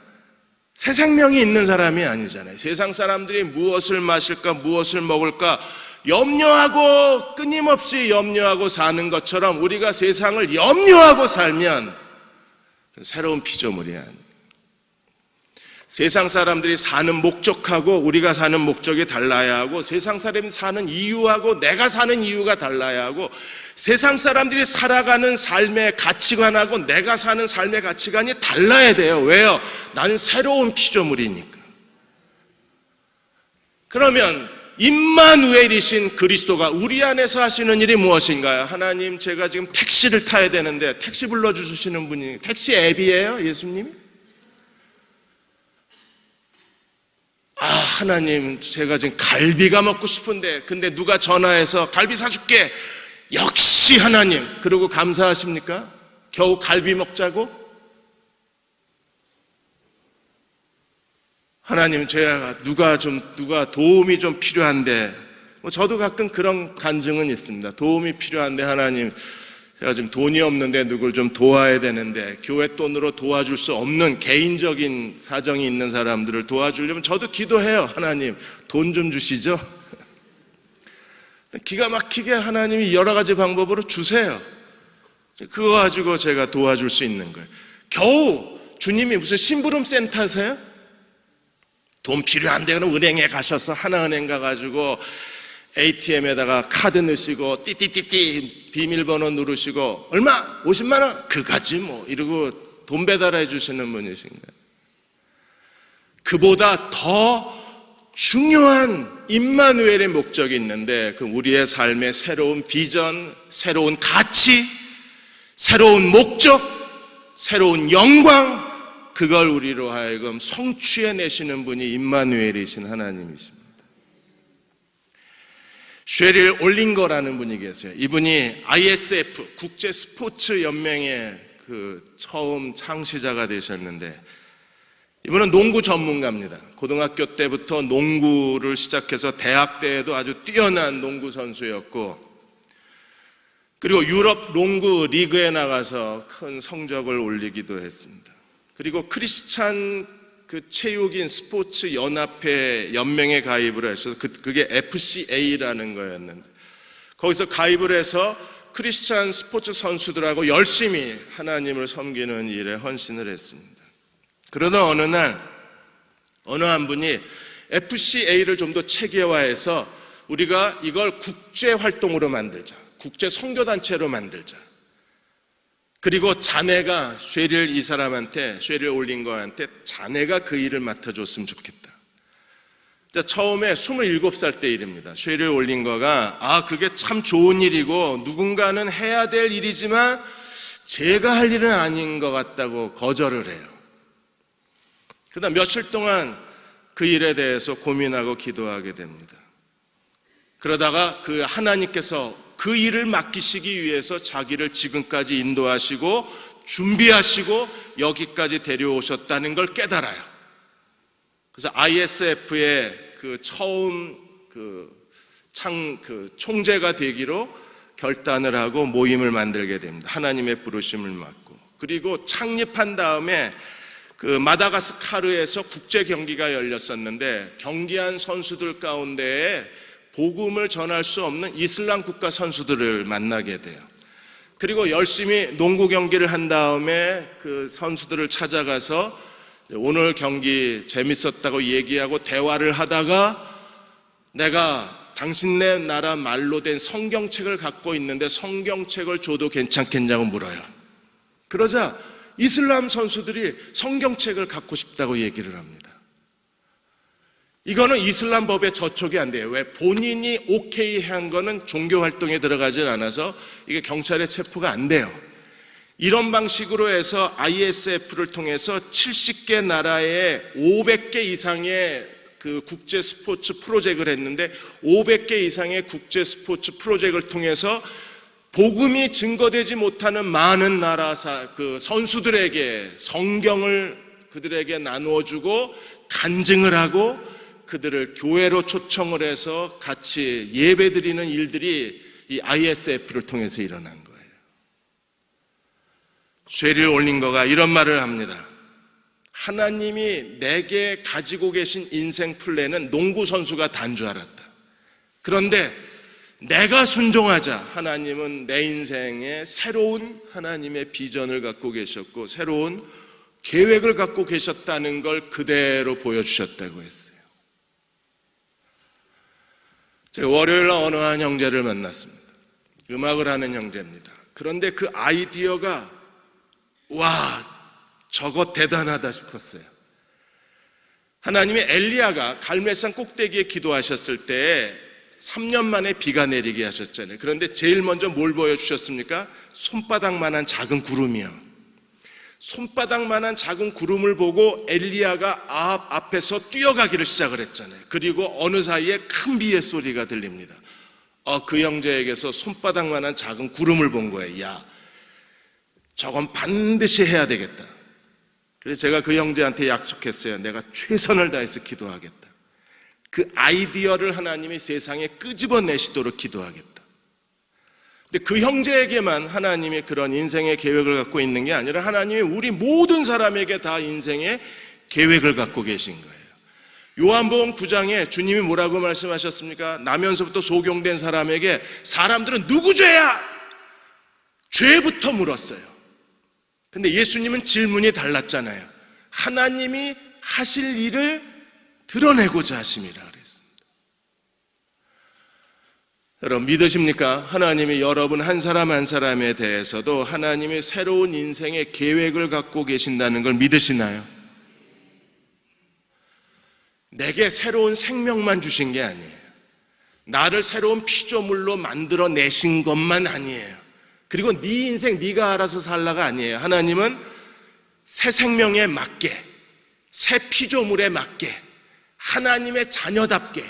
새 생명이 있는 사람이 아니잖아요. 세상 사람들이 무엇을 마실까, 무엇을 먹을까 염려하고, 끊임없이 염려하고 사는 것처럼 우리가 세상을 염려하고 살면 새로운 피조물이야. 세상 사람들이 사는 목적하고 우리가 사는 목적이 달라야 하고, 세상 사람이 사는 이유하고 내가 사는 이유가 달라야 하고, 세상 사람들이 살아가는 삶의 가치관하고 내가 사는 삶의 가치관이 달라야 돼요. 왜요? 나는 새로운 피조물이니까. 그러면 임마누엘이신 그리스도가 우리 안에서 하시는 일이 무엇인가요? 하나님, 제가 지금 택시를 타야 되는데 택시 불러주시는 분이 택시 앱이에요? 예수님이? 하나님, 제가 지금 갈비가 먹고 싶은데 근데 누가 전화해서 갈비 사줄게. 역시 하나님. 그러고 감사하십니까? 겨우 갈비 먹자고? 하나님, 제가 누가 도움이 좀 필요한데, 저도 가끔 그런 간증은 있습니다. 도움이 필요한데, 하나님, 제가 지금 돈이 없는데 누굴 좀 도와야 되는데, 교회 돈으로 도와줄 수 없는 개인적인 사정이 있는 사람들을 도와주려면 저도 기도해요. 하나님, 돈 좀 주시죠. 기가 막히게 하나님이 여러 가지 방법으로 주세요. 그거 가지고 제가 도와줄 수 있는 거예요. 겨우 주님이 무슨 심부름 센터세요? 돈 필요한데 그럼 은행에 가셔서 하나은행 가가지고 ATM에다가 카드 넣으시고 띠띠띠띠 비밀번호 누르시고 얼마? 50만 원? 그거지 뭐 이러고 돈 배달해 주시는 분이신가요? 그보다 더 중요한 임마누엘의 목적이 있는데, 그 우리의 삶의 새로운 비전, 새로운 가치, 새로운 목적, 새로운 영광, 그걸 우리로 하여금 성취해내시는 분이 임마누엘이신 하나님이십니다. 쉐릴 올링거라는 분이 계세요. 이분이 ISF 국제 스포츠 연맹의 그 처음 창시자가 되셨는데, 이분은 농구 전문가입니다. 고등학교 때부터 농구를 시작해서 대학 때에도 아주 뛰어난 농구 선수였고, 그리고 유럽 농구 리그에 나가서 큰 성적을 올리기도 했습니다. 그리고 크리스찬 그 체육인 스포츠 연합회 연맹에 가입을 해서 그게 FCA라는 거였는데, 거기서 가입을 해서 크리스찬 스포츠 선수들하고 열심히 하나님을 섬기는 일에 헌신을 했습니다. 그러던 어느 날 어느 한 분이 FCA를 좀 더 체계화해서 우리가 이걸 국제 활동으로 만들자. 국제 선교단체로 만들자. 그리고 자네가 쉐릴 쉐릴 올링거한테 자네가 그 일을 맡아줬으면 좋겠다. 처음에 27살 때 일입니다. 쉐릴 올링거가 그게 참 좋은 일이고 누군가는 해야 될 일이지만 제가 할 일은 아닌 것 같다고 거절을 해요. 그다음 며칠 동안 그 일에 대해서 고민하고 기도하게 됩니다. 그러다가 그 하나님께서 그 일을 맡기시기 위해서 자기를 지금까지 인도하시고 준비하시고 여기까지 데려오셨다는 걸 깨달아요. 그래서 ISF의 그 처음 총재가 되기로 결단을 하고 모임을 만들게 됩니다. 하나님의 부르심을 맡고. 그리고 창립한 다음에 그 마다가스카르에서 국제 경기가 열렸었는데 경기한 선수들 가운데에 복음을 전할 수 없는 이슬람 국가 선수들을 만나게 돼요. 그리고 열심히 농구 경기를 한 다음에 그 선수들을 찾아가서 오늘 경기 재밌었다고 얘기하고 대화를 하다가 내가 당신네 나라 말로 된 성경책을 갖고 있는데 성경책을 줘도 괜찮겠냐고 물어요. 그러자 이슬람 선수들이 성경책을 갖고 싶다고 얘기를 합니다. 이거는 이슬람 법에 저촉이 안 돼요. 왜? 본인이 오케이 한 거는 종교 활동에 들어가질 않아서 이게 경찰에 체포가 안 돼요. 이런 방식으로 해서 ISF를 통해서 70개 나라에 500개 이상의 그 국제 스포츠 프로젝트를 했는데 500개 이상의 국제 스포츠 프로젝트를 통해서 복음이 증거되지 못하는 많은 나라 그 선수들에게 성경을 그들에게 나누어주고 간증을 하고 그들을 교회로 초청을 해서 같이 예배드리는 일들이 이 ISF를 통해서 일어난 거예요. 쉐릴 올링거가 이런 말을 합니다. 하나님이 내게 가지고 계신 인생 플랜은 농구 선수가 단 줄 알았다. 그런데 내가 순종하자 하나님은 내 인생에 새로운 하나님의 비전을 갖고 계셨고 새로운 계획을 갖고 계셨다는 걸 그대로 보여주셨다고 했어요. 제가 월요일 날 어느 한 형제를 만났습니다. 음악을 하는 형제입니다. 그런데 그 아이디어가 저거 대단하다 싶었어요. 하나님이 엘리야가 갈멜산 꼭대기에 기도하셨을 때 3년 만에 비가 내리게 하셨잖아요. 그런데 제일 먼저 뭘 보여주셨습니까? 손바닥만한 작은 구름이요. 손바닥만한 작은 구름을 보고 엘리야가 아합 앞에서 뛰어가기를 시작을 했잖아요. 그리고 어느 사이에 큰 비의 소리가 들립니다. 그 형제에게서 손바닥만한 작은 구름을 본 거예요. 야, 저건 반드시 해야 되겠다. 그래서 제가 그 형제한테 약속했어요. 내가 최선을 다해서 기도하겠다. 그 아이디어를 하나님이 세상에 끄집어내시도록 기도하겠다. 근데 그 형제에게만 하나님이 그런 인생의 계획을 갖고 있는 게 아니라 하나님이 우리 모든 사람에게 다 인생의 계획을 갖고 계신 거예요. 요한복음 9장에 주님이 뭐라고 말씀하셨습니까? 나면서부터 소경된 사람에게 사람들은 누구 죄야? 죄부터 물었어요. 근데 예수님은 질문이 달랐잖아요. 하나님이 하실 일을 드러내고자 하심이라 그랬습니다. 여러분 믿으십니까? 하나님이 여러분 한 사람 한 사람에 대해서도 하나님이 새로운 인생의 계획을 갖고 계신다는 걸 믿으시나요? 내게 새로운 생명만 주신 게 아니에요. 나를 새로운 피조물로 만들어 내신 것만 아니에요. 그리고 네 인생 네가 알아서 살라가 아니에요. 하나님은 새 생명에 맞게, 새 피조물에 맞게, 하나님의 자녀답게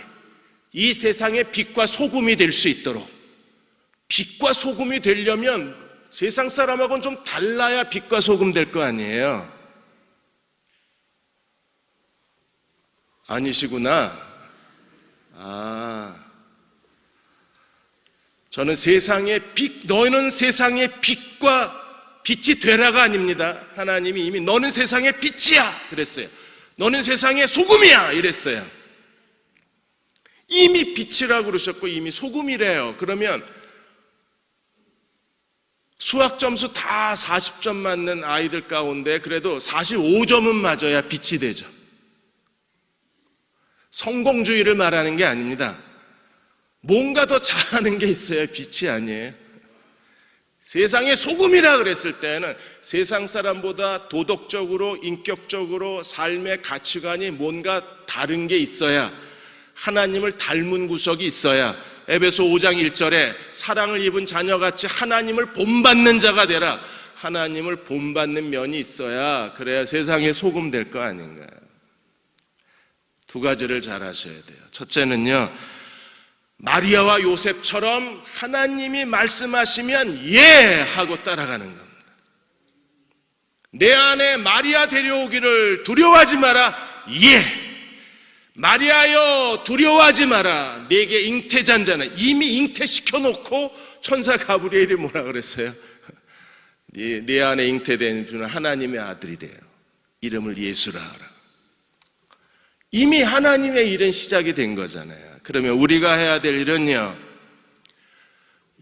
이 세상의 빛과 소금이 될 수 있도록, 빛과 소금이 되려면 세상 사람하고는 좀 달라야 빛과 소금 될 거 아니에요. 아니시구나. 저는 세상의 빛, 너는 세상의 빛과 빛이 되라가 아닙니다. 하나님이 이미 너는 세상의 빛이야 그랬어요. 너는 세상의 소금이야 이랬어요. 이미 빛이라고 그러셨고 이미 소금이래요. 그러면 수학 점수 다 40점 맞는 아이들 가운데 그래도 45점은 맞아야 빛이 되죠. 성공주의를 말하는 게 아닙니다. 뭔가 더 잘하는 게 있어야 빛이 아니에요. 세상의 소금이라 그랬을 때는 세상 사람보다 도덕적으로, 인격적으로 삶의 가치관이 뭔가 다른 게 있어야, 하나님을 닮은 구석이 있어야, 에베소 5장 1절에 사랑을 입은 자녀같이 하나님을 본받는 자가 되라, 하나님을 본받는 면이 있어야, 그래야 세상의 소금 될 거 아닌가요? 두 가지를 잘 하셔야 돼요. 첫째는요, 마리아와 요셉처럼 하나님이 말씀하시면 예 하고 따라가는 겁니다. 내 안에 마리아 데려오기를 두려워하지 마라, 예. 마리아여 두려워하지 마라, 내게 잉태잔자는, 이미 잉태시켜놓고 천사 가브리엘이 뭐라 그랬어요? 내 안에 잉태된 주는 하나님의 아들이 돼요. 이름을 예수라 하라. 이미 하나님의 일은 시작이 된 거잖아요. 그러면 우리가 해야 될 일은요,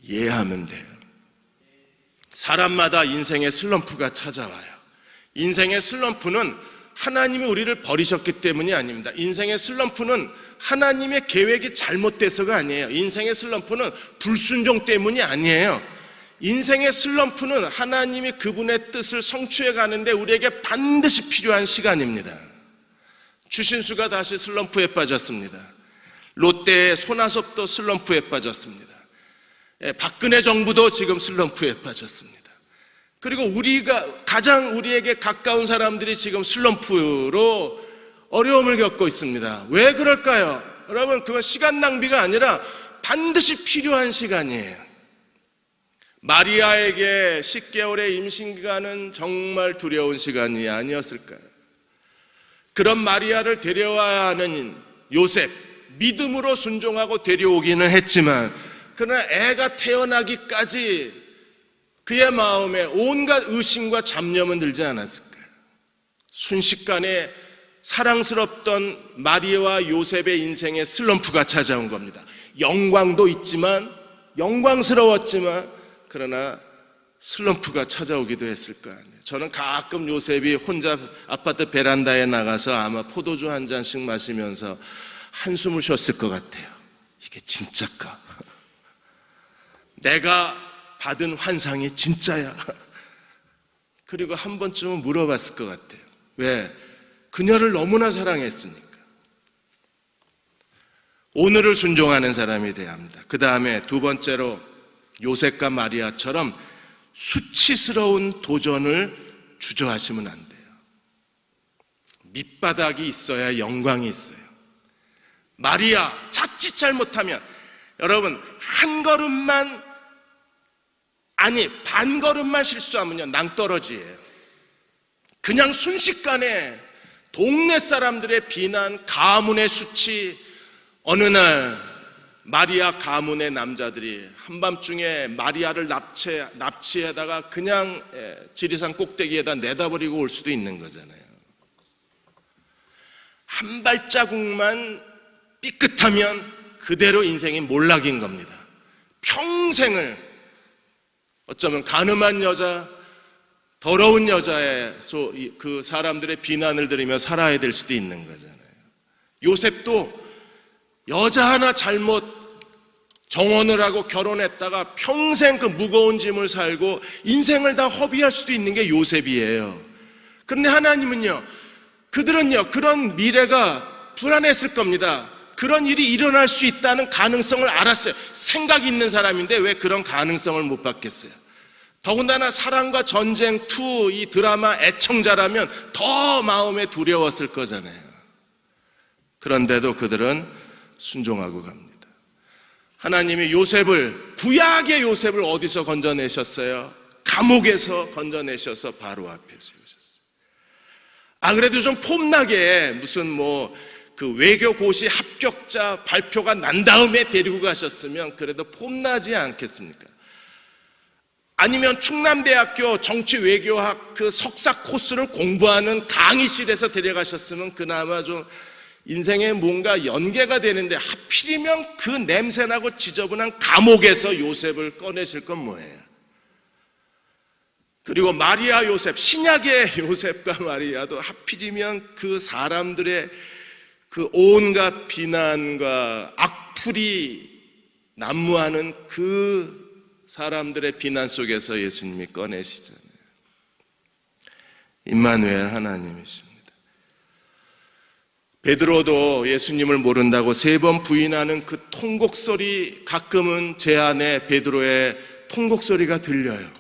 이해하면 돼요. 사람마다 인생의 슬럼프가 찾아와요. 인생의 슬럼프는 하나님이 우리를 버리셨기 때문이 아닙니다. 인생의 슬럼프는 하나님의 계획이 잘못돼서가 아니에요. 인생의 슬럼프는 불순종 때문이 아니에요. 인생의 슬럼프는 하나님이 그분의 뜻을 성취해 가는데 우리에게 반드시 필요한 시간입니다. 추신수가 다시 슬럼프에 빠졌습니다. 롯데의 손아섭도 슬럼프에 빠졌습니다. 박근혜 정부도 지금 슬럼프에 빠졌습니다. 그리고 가장 우리에게 가까운 사람들이 지금 슬럼프로 어려움을 겪고 있습니다. 왜 그럴까요? 여러분, 그건 시간 낭비가 아니라 반드시 필요한 시간이에요. 마리아에게 10개월의 임신기간은 정말 두려운 시간이 아니었을까요? 그런 마리아를 데려와야 하는 요셉, 믿음으로 순종하고 데려오기는 했지만, 그러나 애가 태어나기까지 그의 마음에 온갖 의심과 잡념은 들지 않았을까요? 순식간에 사랑스럽던 마리아와 요셉의 인생에 슬럼프가 찾아온 겁니다. 영광도 있지만, 영광스러웠지만, 그러나 슬럼프가 찾아오기도 했을 거 아니에요. 저는 가끔 요셉이 혼자 아파트 베란다에 나가서 아마 포도주 한 잔씩 마시면서 한숨을 쉬었을 것 같아요. 이게 진짜일까? 내가 받은 환상이 진짜야? 그리고 한 번쯤은 물어봤을 것 같아요. 왜? 그녀를 너무나 사랑했으니까. 오늘을 순종하는 사람이 돼야 합니다. 그 다음에 두 번째로 요셉과 마리아처럼 수치스러운 도전을 주저하시면 안 돼요. 밑바닥이 있어야 영광이 있어요. 마리아 자칫 잘못하면, 여러분, 한 걸음만, 아니 반 걸음만 실수하면요 낭떠러지예요. 그냥 순식간에 동네 사람들의 비난, 가문의 수치. 어느 날 마리아 가문의 남자들이 한밤중에 마리아를 납치해다가 그냥 지리산 꼭대기에다 내다버리고 올 수도 있는 거잖아요. 한 발자국만 삐끗하면 그대로 인생이 몰락인 겁니다. 평생을 어쩌면 가늠한 여자, 더러운 여자의 그 사람들의 비난을 들으며 살아야 될 수도 있는 거잖아요. 요셉도 여자 하나 잘못 정혼을 하고 결혼했다가 평생 그 무거운 짐을 살고 인생을 다 허비할 수도 있는 게 요셉이에요. 그런데 하나님은요, 그들은요 그런 미래가 불안했을 겁니다. 그런 일이 일어날 수 있다는 가능성을 알았어요. 생각이 있는 사람인데 왜 그런 가능성을 못 받겠어요? 더군다나 사랑과 전쟁 2 이 드라마 애청자라면 더 마음에 두려웠을 거잖아요. 그런데도 그들은 순종하고 갑니다. 하나님이 요셉을, 구약의 요셉을 어디서 건져내셨어요? 감옥에서 건져내셔서 바로 앞에 세우셨어요. 그래도 좀 폼나게 무슨 그 외교고시 합격자 발표가 난 다음에 데리고 가셨으면 그래도 폼나지 않겠습니까? 아니면 충남대학교 정치외교학 그 석사 코스를 공부하는 강의실에서 데려가셨으면 그나마 좀 인생에 뭔가 연계가 되는데, 하필이면 그 냄새나고 지저분한 감옥에서 요셉을 꺼내실 건 뭐예요? 그리고 마리아 요셉, 신약의 요셉과 마리아도 하필이면 그 사람들의 그 온갖 비난과 악플이 난무하는 그 사람들의 비난 속에서 예수님이 꺼내시잖아요. 임마누엘 하나님이십니다. 베드로도 예수님을 모른다고 3번 부인하는 그 통곡소리, 가끔은 제 안에 베드로의 통곡소리가 들려요.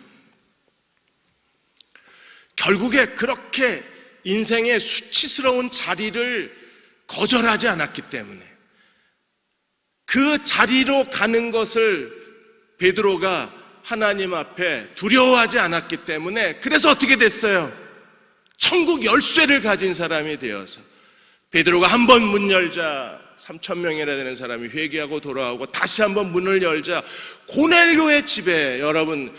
결국에 그렇게 인생의 수치스러운 자리를 거절하지 않았기 때문에, 그 자리로 가는 것을 베드로가 하나님 앞에 두려워하지 않았기 때문에, 그래서 어떻게 됐어요? 천국 열쇠를 가진 사람이 되어서 베드로가 한 번 문 열자 3,000명이나 되는 사람이 회개하고 돌아오고, 다시 한번 문을 열자 고넬료의 집에, 여러분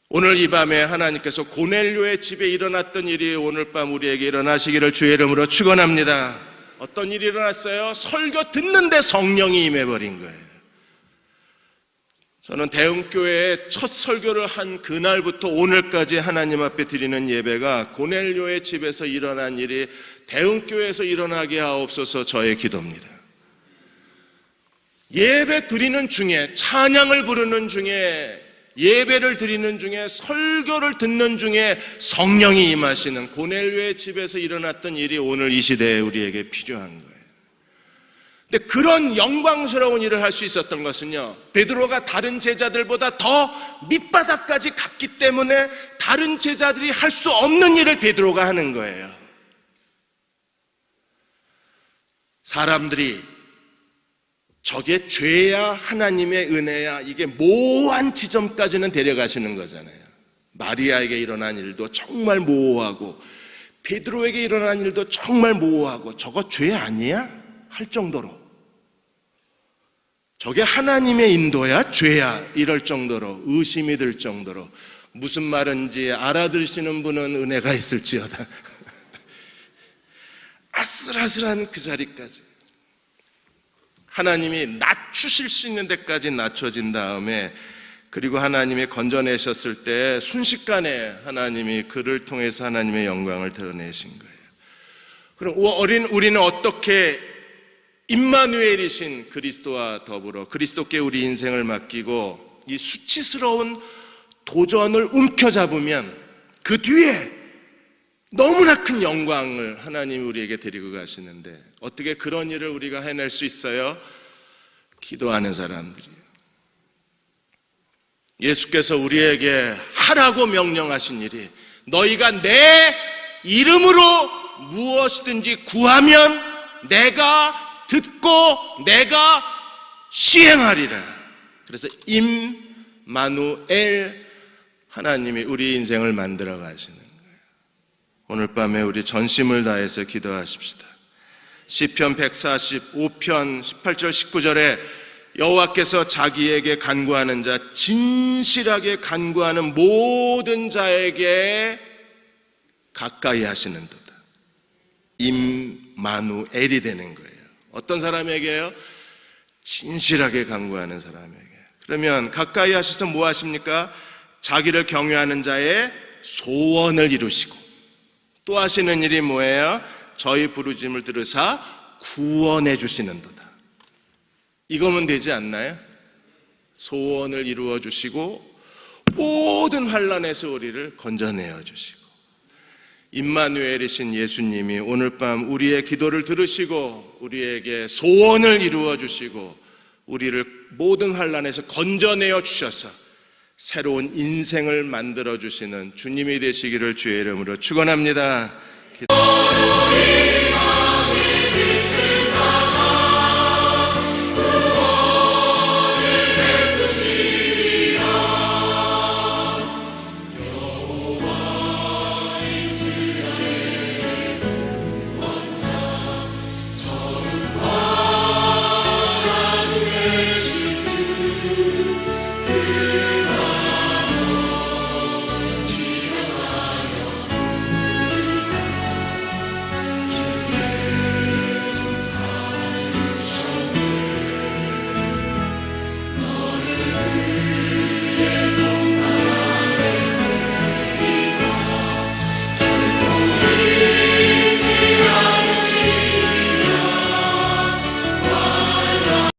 오늘 이 밤에 하나님께서 고넬료의 집에 일어났던 일이 오늘 밤 우리에게 일어나시기를 주의 이름으로 축원합니다. 어떤 일이 일어났어요? 설교 듣는데 성령이 임해버린 거예요. 저는 대흥교회에 첫 설교를 한 그날부터 오늘까지 하나님 앞에 드리는 예배가 고넬료의 집에서 일어난 일이 대흥교회에서 일어나게 하옵소서 저의 기도입니다. 예배 드리는 중에, 찬양을 부르는 중에, 예배를 드리는 중에, 설교를 듣는 중에 성령이 임하시는 고넬료의 집에서 일어났던 일이 오늘 이 시대에 우리에게 필요한 거예요. 근데 그런 영광스러운 일을 할 수 있었던 것은요, 베드로가 다른 제자들보다 더 밑바닥까지 갔기 때문에 다른 제자들이 할 수 없는 일을 베드로가 하는 거예요. 사람들이 저게 죄야 하나님의 은혜야, 이게 모호한 지점까지는 데려가시는 거잖아요. 마리아에게 일어난 일도 정말 모호하고, 베드로에게 일어난 일도 정말 모호하고, 저거 죄 아니야? 할 정도로, 저게 하나님의 인도야? 죄야? 이럴 정도로, 의심이 들 정도로, 무슨 말인지 알아들으시는 분은 은혜가 있을지어다. 아슬아슬한 그 자리까지 하나님이 낮추실 수 있는 데까지 낮춰진 다음에, 그리고 하나님이 건져내셨을 때 순식간에 하나님이 그를 통해서 하나님의 영광을 드러내신 거예요. 그럼 우리는 어떻게 임마누엘이신 그리스도와 더불어 그리스도께 우리 인생을 맡기고 이 수치스러운 도전을 움켜잡으면 그 뒤에 너무나 큰 영광을 하나님이 우리에게 데리고 가시는데, 어떻게 그런 일을 우리가 해낼 수 있어요? 기도하는 사람들이에요. 예수께서 우리에게 하라고 명령하신 일이, 너희가 내 이름으로 무엇이든지 구하면 내가 듣고 내가 시행하리라. 그래서 임마누엘, 하나님이 우리 인생을 만들어 가시는 거예요. 오늘 밤에 우리 전심을 다해서 기도하십시다. 시편 145편 18절 19절에 여호와께서 자기에게 간구하는 자, 진실하게 간구하는 모든 자에게 가까이 하시는도다. 임마누엘이 되는 거예요. 어떤 사람에게요? 진실하게 간구하는 사람에게. 그러면 가까이 하셔서 뭐 하십니까? 자기를 경외하는 자의 소원을 이루시고, 또 하시는 일이 뭐예요? 저희 부르짐을 들으사 구원해 주시는도다. 이거면 되지 않나요? 소원을 이루어 주시고 모든 환난에서 우리를 건져내어 주시고, 임마누엘이신 예수님이 오늘 밤 우리의 기도를 들으시고 우리에게 소원을 이루어 주시고 우리를 모든 환난에서 건져내어 주셔서 새로운 인생을 만들어 주시는 주님이 되시기를 주의 이름으로 축원합니다. 기도.